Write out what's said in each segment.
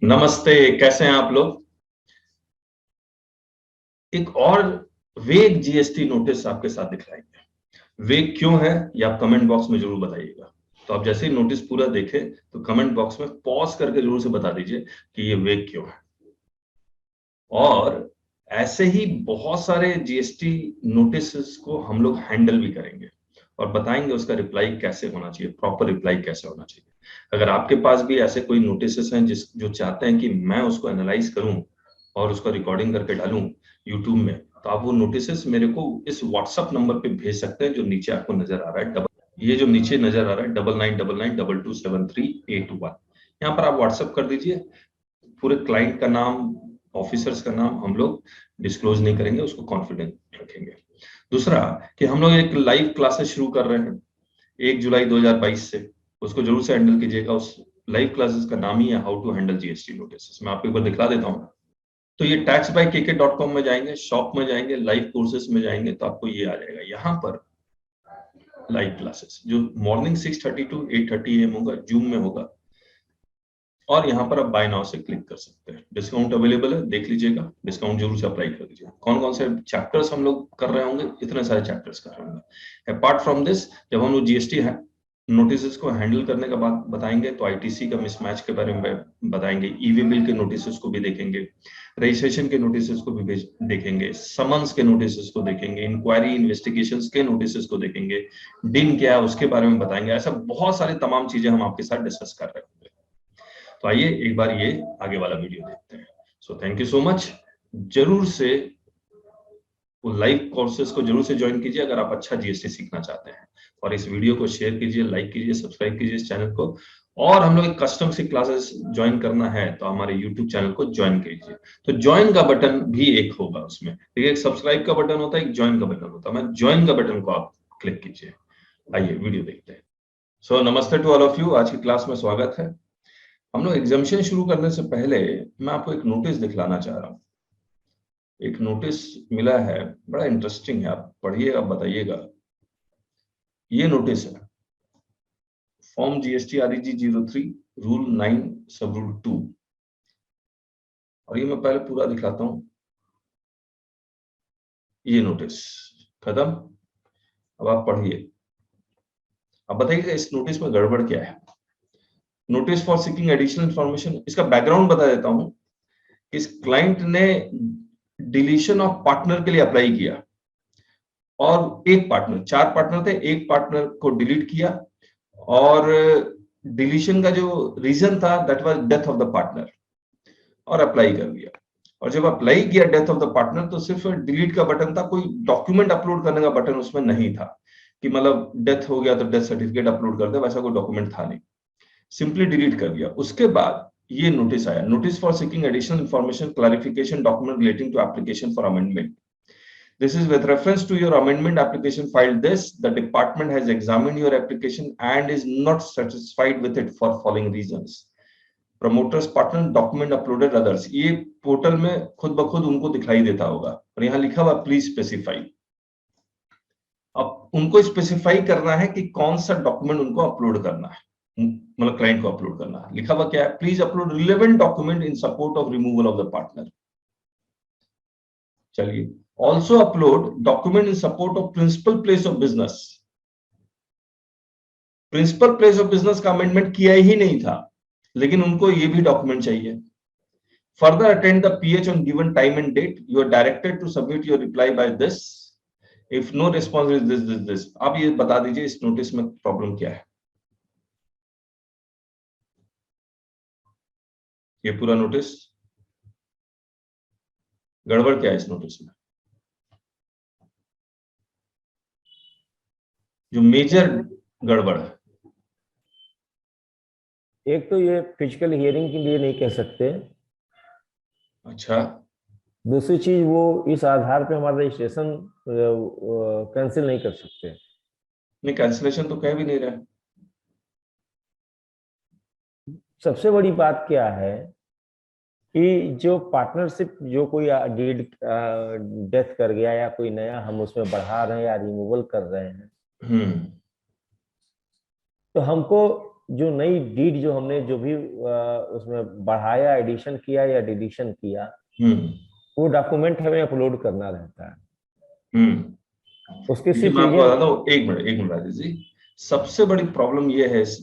नमस्ते, कैसे हैं आप लोग। एक और वेग जीएसटी नोटिस आपके साथ दिखलाएंगे। वेग क्यों है ये आप कमेंट बॉक्स में जरूर बताइएगा। तो आप जैसे ही नोटिस पूरा देखें तो कमेंट बॉक्स में पॉज करके जरूर से बता दीजिए कि ये वेग क्यों है। और ऐसे ही बहुत सारे जीएसटी नोटिस को हम लोग हैंडल भी करेंगे और बताएंगे उसका रिप्लाई कैसे होना चाहिए, प्रॉपर रिप्लाई कैसे होना चाहिए। अगर आपके पास भी ऐसे कोई नोटिस हैं जो चाहते हैं कि मैं उसको एनालाइज करूं और उसको रिकॉर्डिंग करके डालूं यूट्यूब में, तो आप वो नोटिस मेरे को इस व्हाट्सएप नंबर पे भेज सकते हैं जो नीचे आपको नजर आ रहा है। ये जो नीचे नजर आ रहा है 9999227381। यहाँ पर आप व्हाट्सएप कर दीजिए। पूरे क्लाइंट का नाम, ऑफिसर्स का नाम हम लोग डिस्क्लोज नहीं करेंगे, उसको कॉन्फिडेंट रखेंगे। दूसरा कि हम लोग एक लाइव क्लासेस शुरू कर रहे हैं 1 जुलाई 2022 से, उसको जरूर से हैंडल कीजिएगा। उस लाइव क्लासेस का नाम ही है how to handle GST notice. मैं आपको एक बार दिखला देता हूँ। तो ये taxbykk.com में जाएंगे, शॉप में जाएंगे, लाइव कोर्सेस में जाएंगे तो आपको ये आ जाएगा। यहाँ पर लाइव क्लासेस जो मॉर्निंग 6:30 टू 8:30 AM होगा, जूम में होगा। और यहाँ पर आप बाय नाउ से क्लिक कर सकते हैं। डिस्काउंट अवेलेबल है, देख लीजिएगा, डिस्काउंट जरूर से अप्लाई कर दीजिए। कौन कौन से चैप्टर्स हम लोग कर रहे होंगे, इतने सारे चैप्टर्स कर रहे होंगे। अपार्ट फ्रॉम दिस, जब हम लोग जीएसटी नोटिस को हैंडल करने का बात बताएंगे तो आईटीसी का मिसमैच के बारे में बताएंगे, ईवी बिल के नोटिस को भी देखेंगे, रजिस्ट्रेशन के नोटिस को भी देखेंगे, समन्स के नोटिस को देखेंगे, इंक्वायरी इन्वेस्टिगेशन के नोटिस को देखेंगे, डिन क्या है उसके बारे में बताएंगे। ऐसा बहुत सारी तमाम चीजें हम आपके साथ डिस्कस कर रहे होंगे। तो आइए एक बार ये आगे वाला वीडियो देखते हैं। So thank you so much. जरूर से वो लाइव कोर्सेज को जरूर से ज्वाइन कीजिए अगर आप अच्छा जीएसटी सीखना चाहते हैं। और इस वीडियो को शेयर कीजिए, लाइक कीजिए, सब्सक्राइब कीजिए इस चैनल को। और हम लोग एक कस्टम से क्लासेस ज्वाइन करना है तो हमारे यूट्यूब चैनल को ज्वाइन कीजिए। तो ज्वाइन का बटन भी एक होगा उसमें, ठीक है। एक सब्सक्राइब का बटन होता है, एक ज्वाइन का बटन होता है। मैं ज्वाइन का बटन को आप क्लिक कीजिए। आइए वीडियो देखते हैं। सो नमस्ते टू ऑल ऑफ यू, आज की क्लास में स्वागत है। हम लोग एग्जामिशन शुरू करने से पहले मैं आपको एक नोटिस दिखलाना चाह रहा हूँ। एक नोटिस मिला है, बड़ा इंटरेस्टिंग है, आप पढ़िएगा, बताइएगा। ये नोटिस है फॉर्म जीएसटी आरईजी 03 रूल 9 सब रूल 2। और ये मैं पहले पूरा दिखाता हूं। ये नोटिस खत्म। अब आप पढ़िए, अब बताइएगा इस नोटिस में गड़बड़ क्या है। Notice for seeking additional information, इसका बैकग्राउंड बता देता हूं। इस क्लाइंट ने डिलीशन ऑफ पार्टनर के लिए अप्लाई किया और एक पार्टनर, 4 पार्टनर थे, एक पार्टनर को डिलीट किया। और डिलीशन का जो रीजन था that was death of the partner, और अप्लाई कर दिया। और जब अप्लाई किया डेथ ऑफ द पार्टनर तो सिर्फ डिलीट का बटन था, कोई डॉक्यूमेंट अपलोड करने का बटन उसमें नहीं था कि मतलब डेथ हो गया तो डेथ सर्टिफिकेट अपलोड कर दे, वैसा कोई डॉक्यूमेंट था नहीं। सिंपली डिलीट कर दिया। उसके बाद ये नोटिस आया, notice for seeking additional information clarification document relating to application for amendment. This is with reference to your amendment application filed this. The department has examined your application and is not satisfied with it for following reasons. Promoters, partner, document uploaded others. ये portal में खुद ब खुद उनको दिखाई देता होगा और यहाँ लिखा हुआ प्लीज स्पेसिफाई। अब उनको स्पेसिफाई करना है कि कौन सा डॉक्यूमेंट उनको अपलोड करना है, मतलब क्लाइंट को अपलोड करना है। लिखा हुआ क्या है, please upload relevant document in support of removal of the partner. चलिए, also upload document in support of principal place of business। Principal place of business का अमेंडमेंट किया ही नहीं था, लेकिन उनको ये भी डॉक्यूमेंट चाहिए। Further attend the PH on given time and date, you are directed to submit your reply by this. If no response is this this this. आप ये बता दीजिए इस नोटिस में प्रॉब्लम क्या है। ये पूरा नोटिस, गड़बड़ क्या है इस नोटिस में, जो मेजर गड़बड़ है। एक तो ये फिजिकल हियरिंग के लिए नहीं कह सकते। अच्छा, दूसरी चीज, वो इस आधार पे हमारा रजिस्ट्रेशन कैंसिल नहीं कर सकते। नहीं, कैंसिलेशन तो कह भी नहीं रहा। सबसे बड़ी बात क्या है कि जो पार्टनरशिप, जो कोई डीड डेथ कर गया या कोई नया हम उसमें बढ़ा रहे हैं या रिमूवल कर रहे हैं, हम्म, तो हमको जो नई डीड जो हमने जो भी उसमें बढ़ाया, एडिशन किया या डिलीशन किया, वो डॉक्यूमेंट हमें अपलोड करना रहता है। उसके ये सिर्फ मैं आपको ये बताता हूँ, एक मिनट राजेश जी। सबसे बड़ी प्रॉब्लम ये है इस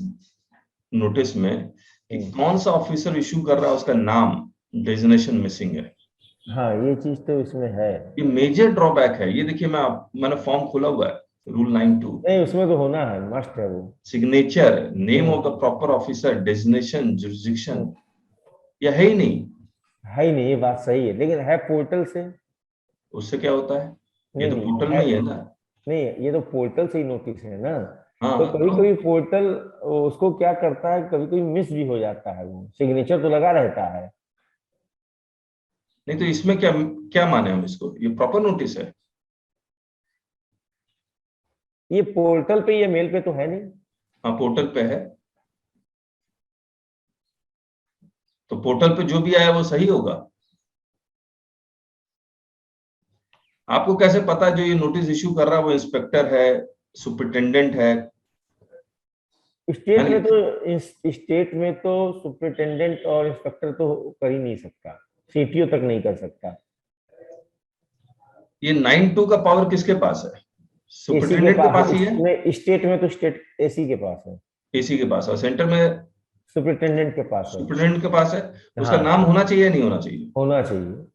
नोटिस में कि कौन सा ऑफिसर इशू कर रहा है उसका नाम डेजिग्नेशन मिसिंग है। हाँ, ये चीज तो इसमें है। ये मेजर ड्रॉबैक है। ये देखिए, मैंने फॉर्म खोला हुआ है, रूल 9(2). नहीं, उसमें तो होना है, मस्ट है वो। Signature, name of the proper officer, designation, jurisdiction, ये है ही नहीं। है ही नहीं, ये बात सही है, लेकिन है पोर्टल से। उससे क्या होता है? ये नहीं तो नहीं पोर्टल है। में ही है ना। नहीं, ये तो पोर्टल से ही नोटिस है ना। तो हाँ, कभी कभी पोर्टल उसको क्या करता है, कभी कभी मिस भी हो जाता है, वो सिग्नेचर तो लगा रहता है। नहीं तो इसमें क्या क्या माने हम इसको? ये प्रॉपर नोटिस है। ये पोर्टल पे, ये मेल पे तो है नहीं। हाँ, पोर्टल पे है। तो पोर्टल पे जो भी आया वो सही होगा। आपको कैसे पता जो ये नोटिस इश्यू कर रहा है वो इंस्पेक्टर है, सुपरिटेंडेंट है? स्टेट में तो सुपरिटेंडेंट और इंस्पेक्टर तो कर ही नहीं सकता, सीटीओ तक नहीं कर सकता। ये 9(2) का पावर किसके पास है? एसी के सुपरिटेंडेंट के पास पास ही है। है, स्टेट में तो स्टेट एसी के पास है, एसी के पास है, और सेंटर में सुपरिटेंडेंट के पास है। सुपरिटेंडेंट के पास है। उसका हाँ, नाम होना चाहिए या नहीं होना चाहिए? होना चाहिए।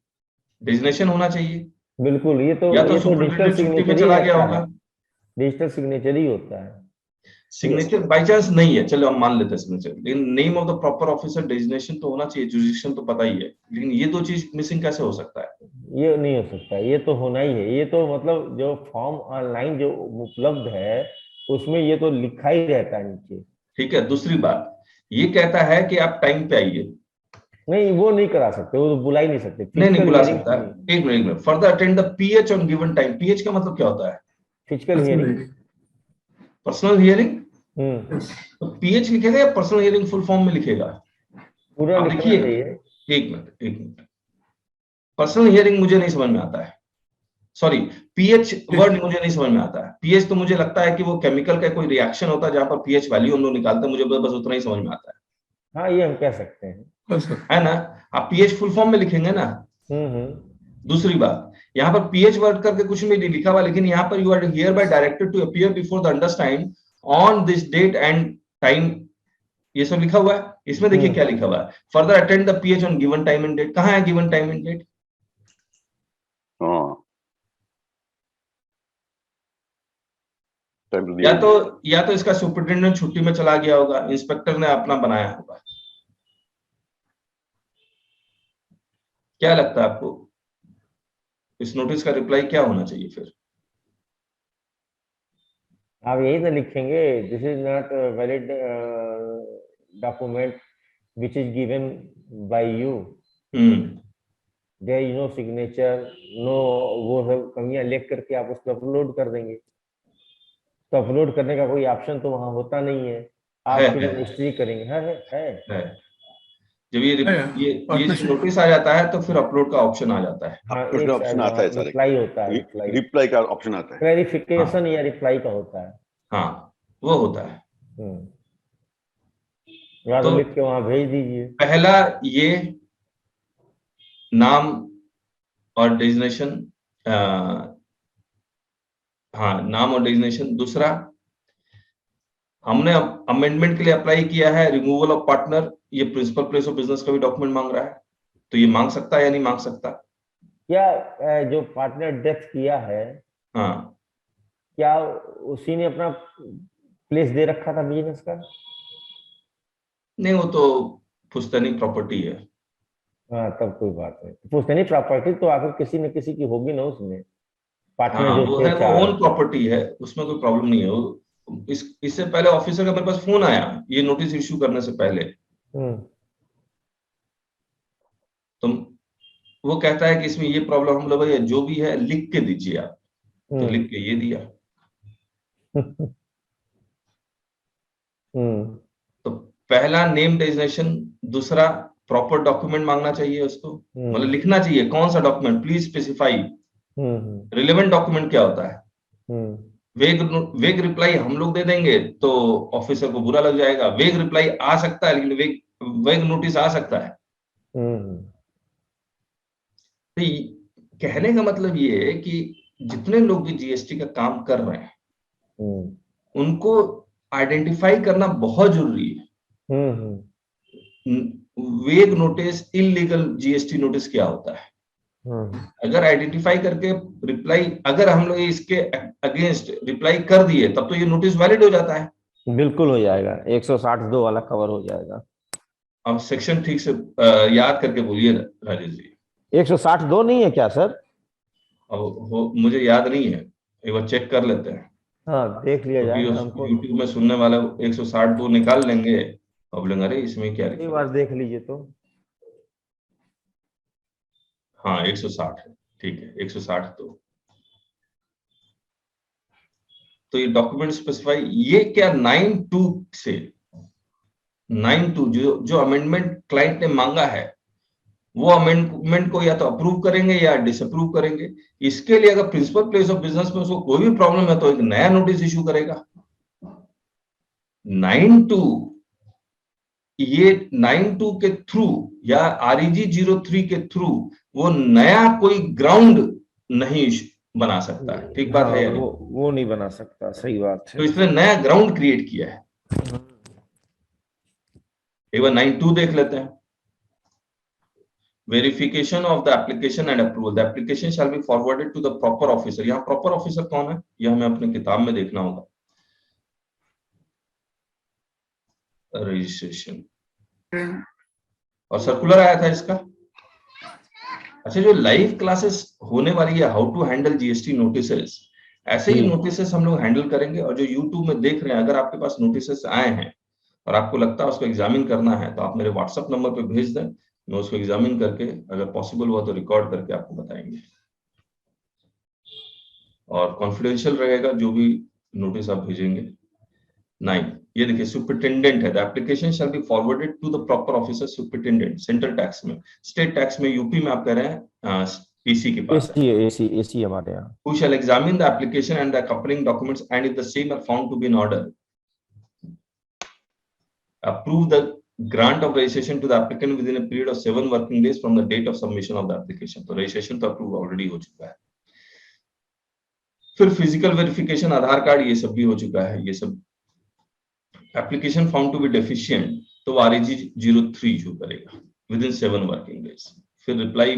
डेजिग्नेशन होना चाहिए। बिल्कुल, ये तो या तो ये तो डिजिटल सुपरिटेंडेंट छुट्टी में सिग्नेचर ही चला गया रहता है। होगा। डिजिटल सिग्नेचर ही होता है ये। सिग्नेचर बाई चांस नहीं है, चलो हम मान लेते हैं सिग्नेचर, लेकिन name of the proper officer, designation तो होना चाहिए, जुरिस्डिक्शन तो पता ही है, लेकिन ये दो चीज मिसिंग कैसे हो सकता है? ये नहीं हो सकता, ये तो होना ही है। ये तो मतलब जो फॉर्म ऑनलाइन जो उपलब्ध है, उसमें ये तो लिखा ही रहता है नीचे। ठीक है। दूसरी बात, ये कहता है कि आप टाइम पे आइए। नहीं, वो नहीं करा सकते, वो तो बुला ही नहीं सकते, नहीं नहीं फिजिकल बुला हियरिंग सकता नहीं। है। एक minute further attend the PH on given time. PH का मतलब क्या होता है? Physical hearing. Personal hearing. Hmm. तो पीएच लिखेगा या पर्सनल हियरिंग फुल फॉर्म में लिखेगा? पूरा आप लिखना देखिए, चाहिए। एक मिनट। पर्सनल हियरिंग मुझे नहीं समझ में आता है। सॉरी, पीएच वर्ड मुझे नहीं समझ में आता है। पीएच तो मुझे लगता है कि वो केमिकल का कोई रिएक्शन होता है जहां पर पीएच वैल्यू हम लोग निकालते हैं। मुझे बस उतना ही समझ में आता हाँ, ये हम कह सकते हैं। है ना? आप पीएच फुल फॉर्म में लिखेंगे ना। हम्म। दूसरी बात, यहाँ पर पीएच वर्ड करके कुछ भी नहीं लिखा हुआ, लेकिन यहाँ पर you are hereby directed to appear before the understand on this date and time, ये सब लिखा हुआ है। इसमें देखिए क्या लिखा हुआ है, further attend the PH on given time and date. कहाँ है गिवन टाइम एंड डेट? या तो इसका सुपरिटेंडेंट छुट्टी में चला गया होगा, इंस्पेक्टर ने अपना बनाया होगा। क्या लगता है आपको, इस नोटिस का रिप्लाई क्या होना चाहिए फिर? आप यही तो लिखेंगे, this is not valid document which is given by you, there is no signature, no, वो सब कमियां लिख करके आप उसको अपलोड कर देंगे। तो अपलोड करने का कोई ऑप्शन तो वहां होता नहीं है, आप फिर है रजिस्ट्री करेंगे। है। जब ये जब नोटिस आ जाता है तो फिर अपलोड का ऑप्शन आ जाता है। हाँ, अपलोड का ऑप्शन आता है सर, रिप्लाई होता है, रिप्लाई का ऑप्शन आता है, क्लैरिफिकेशन या रिप्लाई का होता है। हाँ, वो होता है। या तो तो लिख के वहां भेज दीजिए। पहला ये नाम और डेजिग्नेशन, हाँ नाम और डेजिग्नेशन। दूसरा, हमने अमेंडमेंट के लिए अप्लाई किया है रिमूवल ऑफ पार्टनर, ये प्रिंसिपल प्लेस ऑफ बिजनेस का भी डॉक्यूमेंट मांग रहा है। तो ये मांग सकता है या नहीं मांग सकता? क्या जो पार्टनर डेथ किया है, हाँ, क्या उसी ने अपना प्लेस दे रखा था बिजनेस का? नहीं वो तो पुश्तैनी प्रॉपर्टी है। हाँ, तब कोई बात नहीं। पुश्तैनी प्रॉपर्टी तो आखिर किसी न किसी की होगी ना उसमें, पार्टनर हाँ जो वो थे है, वो चार। ओन प्रॉपर्टी है, उसमें कोई प्रॉब्लम नहीं है। इससे पहले ऑफिसर का मेरे पास फोन आया ये नोटिस इश्यू करने से पहले। हम्म। तो वो कहता है कि इसमें ये प्रॉब्लम, हम लोग भैया जो भी है लिख के दीजिए आप। तो लिख के ये दिया। तो पहला नेम डेजिग्नेशन, दूसरा प्रॉपर डॉक्यूमेंट मांगना चाहिए उसको, मतलब लिखना चाहिए कौन सा document, please specify. Relevant document क्या होता है? वेग रिप्लाई हम लोग दे देंगे तो ऑफिसर को बुरा लग जाएगा। वेग रिप्लाई आ सकता है, लेकिन वेग नोटिस आ सकता है। तो कहने का मतलब ये है कि जितने लोग भी जीएसटी का काम कर रहे हैं उनको आइडेंटिफाई करना बहुत जरूरी है। वेग नोटिस, इलीगल जीएसटी नोटिस क्या होता है। अगर आइडेंटिफाई करके रिप्लाई, अगर हम लोग इसके अगेंस्ट रिप्लाई कर दिए तब तो ये नोटिस वैलिड हो जाता है। बिल्कुल हो जाएगा, 162 वाला कवर हो जाएगा। अब सेक्शन ठीक से याद करके बोलिए राजेश जी। 162 नहीं है क्या सर? अब मुझे याद नहीं है, एक बार चेक कर लेते हैं। हाँ देख लिया जाए हमको। यूट्यूब में सुनने वाले 162 निकाल लेंगे और बोलेंगे अरे इसमें क्या एक बार देख लीजिए तो। हाँ 160 है, ठीक है 160। तो ये डॉक्यूमेंट स्पेसिफाई, ये क्या 9(2) से 9(2) जो अमेंडमेंट क्लाइंट ने मांगा है वो अमेंडमेंट को या तो अप्रूव करेंगे या डिसअप्रूव करेंगे। इसके लिए अगर प्रिंसिपल प्लेस ऑफ बिजनेस में उसको कोई भी प्रॉब्लम है तो एक नया नोटिस इशू करेगा। 9(2), ये 9(2) के थ्रू या REG 03 के थ्रू वो नया कोई ग्राउंड नहीं बना सकता है। ठीक बात हाँ, है या नहीं? वो नहीं बना सकता, सही बात है। तो इसमें नया ग्राउंड क्रिएट किया है। एक बार 9(2) देख लेते हैं। Verification of the application and approval. The application shall be forwarded to the proper officer. यहाँ proper officer कौन है, यह हमें अपने किताब में देखना होगा। रजिस्ट्रेशन और सर्कुलर आया था इसका। अच्छा, जो लाइव क्लासेस होने वाली है, how to handle GST notices, ऐसे ही नोटिसेस हम लोग हैंडल करेंगे। और जो यूट्यूब में देख रहे हैं, अगर आपके पास नोटिसेस आए हैं और आपको लगता है उसको एग्जामिन करना है तो आप मेरे व्हाट्सएप नंबर पे भेज दें, मैं उसको एग्जामिन करके अगर पॉसिबल हुआ तो रिकॉर्ड करके आपको बताएंगे। और कॉन्फिडेंशियल रहेगा जो भी नोटिस आप भेजेंगे। 9, ये देखिए सुपरिटेंडेंट है। The application shall be forwarded to the proper officer superintendent. Central tax में, स्टेट टैक्स में, यूपी में आप कह रहे हैं एसी के पास है। एसी हमारे यहाँ। Who shall examine the application and the accompanying documents, and if the same are found to be in order, approve the grant of registration to the applicant within a period of 7 working days from the date of submission of the application. तो registration तो approve already हो चुका है। फिर physical verification, आधार card, ये सब भी हो चुका है। ये सब application found to be deficient तो REG 03 इशू करेगा विद इन 7 वर्किंग डेज। फिर रिप्लाई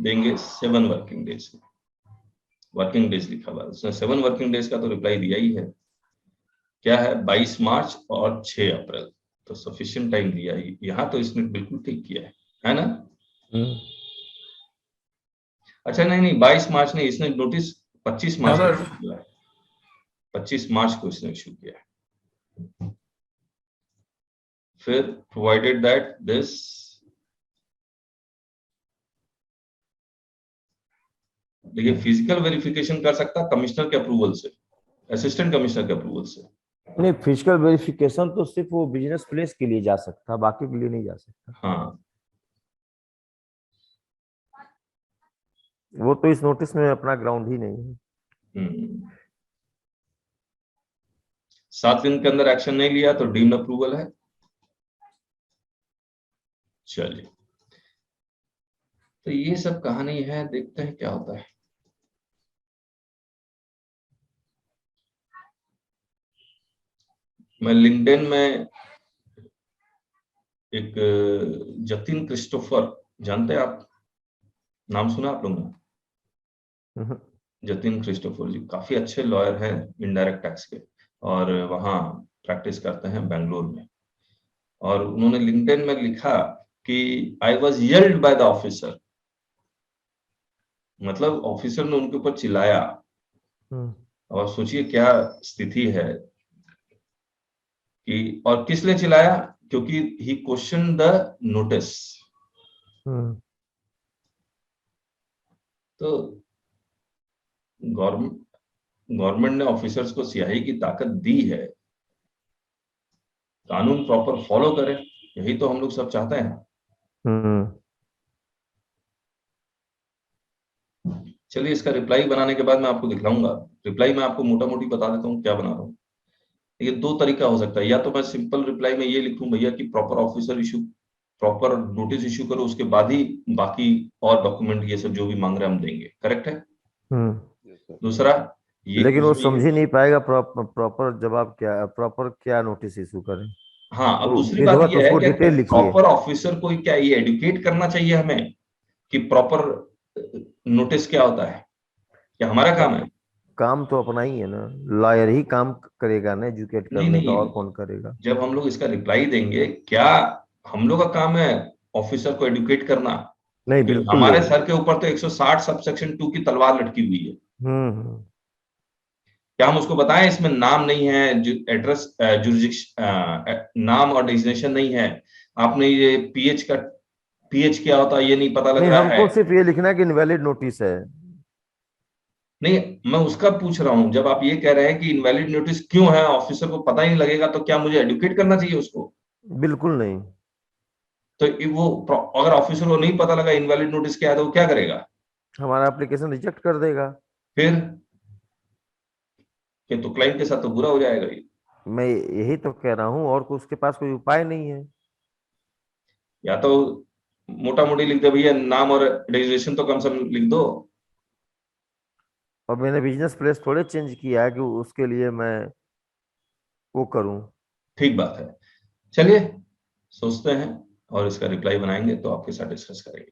देंगे 7 वर्किंग डेज। वर्किंग डेज लिखा हुआ है उसने, 7 वर्किंग डेज का तो रिप्लाई दिया ही है। क्या है, 22 मार्च और 6 अप्रैल, तो सफिशिएंट टाइम दिया है। यहाँ तो इसने बिल्कुल ठीक किया है ना? अच्छा नहीं 22 मार्च नहीं, इसने नोटिस 25 मार्च को इशू किया है। 25 मार्च को इसने इशू किया है। फिर प्रोवाइडेड दैट दिस, देखिए फिजिकल वेरिफिकेशन कर सकता कमिश्नर के अप्रूवल से, असिस्टेंट कमिश्नर के अप्रूवल से। नहीं, फिजिकल वेरिफिकेशन तो सिर्फ वो बिजनेस प्लेस के लिए जा सकता, बाकी के लिए नहीं जा सकता। हाँ, वो तो इस नोटिस में अपना ग्राउंड ही नहीं है। 7 दिन के अंदर एक्शन नहीं लिया तो डीम्ड अप्रूवल है। चलिए, तो ये सब कहानी है, देखते हैं क्या होता है। मैं लिंक्डइन में एक जतिन क्रिस्टोफर, जानते हैं आप, नाम सुना आप लोगों ने? जतिन क्रिस्टोफर जी काफी अच्छे लॉयर हैं इनडायरेक्ट टैक्स के, और वहां प्रैक्टिस करते हैं बेंगलोर में। और उन्होंने लिंक्डइन में लिखा कि I was yelled by the officer, मतलब ऑफिसर ने उनके ऊपर चिल्लाया। और सोचिए क्या स्थिति है कि, और किस लिए चिल्लाया, क्योंकि ही क्वेश्चन द नोटिस। तो गवर्नमेंट ने ऑफिसर्स को सियाही की ताकत दी है, कानून प्रॉपर फॉलो करें, यही तो हम लोग सब चाहते हैं। चलिए इसका रिप्लाई बनाने के बाद मैं आपको दिखलाऊंगा। रिप्लाई मैं आपको मोटा मोटी बता देता हूँ क्या बना रहा हूँ। ये दो तरीका हो सकता है, या तो मैं सिंपल रिप्लाई में ये लिखूं भैया कि proper officer issue, proper notice issue करो, उसके बाद ही बाकी और डॉक्यूमेंट ये सब जो भी मांग रहे हैं हम देंगे, करेक्ट है। दूसरा ये, लेकिन वो समझ ही नहीं पाएगा प्रॉपर जवाब क्या, प्रॉपर क्या नोटिस इशू करें। हाँ, अब तो दूसरी बात विधिवत ये है उसको कि डिटेल लिखिए। प्रॉपर ऑफिसर को क्या ये एडुकेट करना चाहिए हमें कि प्रॉपर नोटिस क्या होता है, क्या हमारा काम है। काम तो अपना ही है ना, लॉयर ही काम करेगा ना एजुकेट नहीं करने का, नहीं, और कौन करेगा। जब हम लोग इसका रिप्लाई देंगे, क्या हम लोग का काम है ऑफिसर को एडुकेट करना। नहीं क्योंकि बिल्कुल हमारे नहीं। सर के ऊपर तो 160 सब सेक्शन 2 की तलवार लटकी हुई है। हम्म। क्या हम उसको बताएं इसमें नाम नहीं है, एड्रेस, नाम और डेजिग्नेशन नहीं है, आपने ये पीएच क्या होता है ये नहीं पता लग नहीं, रहा है। हमको सिर्फ ये लिखना है कि इनवैलिड नोटिस है। नहीं, मैं उसका पूछ रहा हूं, जब आप ये कह रहे हैं कि इनवैलिड नोटिस क्यों है, ऑफिसर को पता ही नहीं लगेगा, तो क्या मुझे एडुकेट करना चाहिए उसको। बिल्कुल नहीं। तो वो अगर ऑफिसर को नहीं पता लगा इनवैलिड नोटिस क्या है, तो वो क्या करेगा हमारा एप्लीकेशन रिजेक्ट कर देगा। फिर। कि तो क्लाइंट के साथ तो बुरा हो जाएगा ये। मैं यही तो कह रहा हूँ, और उसके पास कोई उपाय नहीं है। या तो मोटा मोटी लिख दे भैया, नाम और रजिस्ट्रेशन तो कम से कम लिख दो। और मैंने बिजनेस प्लेस थोड़े चेंज किया है कि उसके लिए मैं वो करूं। ठीक बात है। चलिए सोचते हैं और इसका रिप्लाई बनाएंगे तो आपके साथ डिस्कस करेंगे।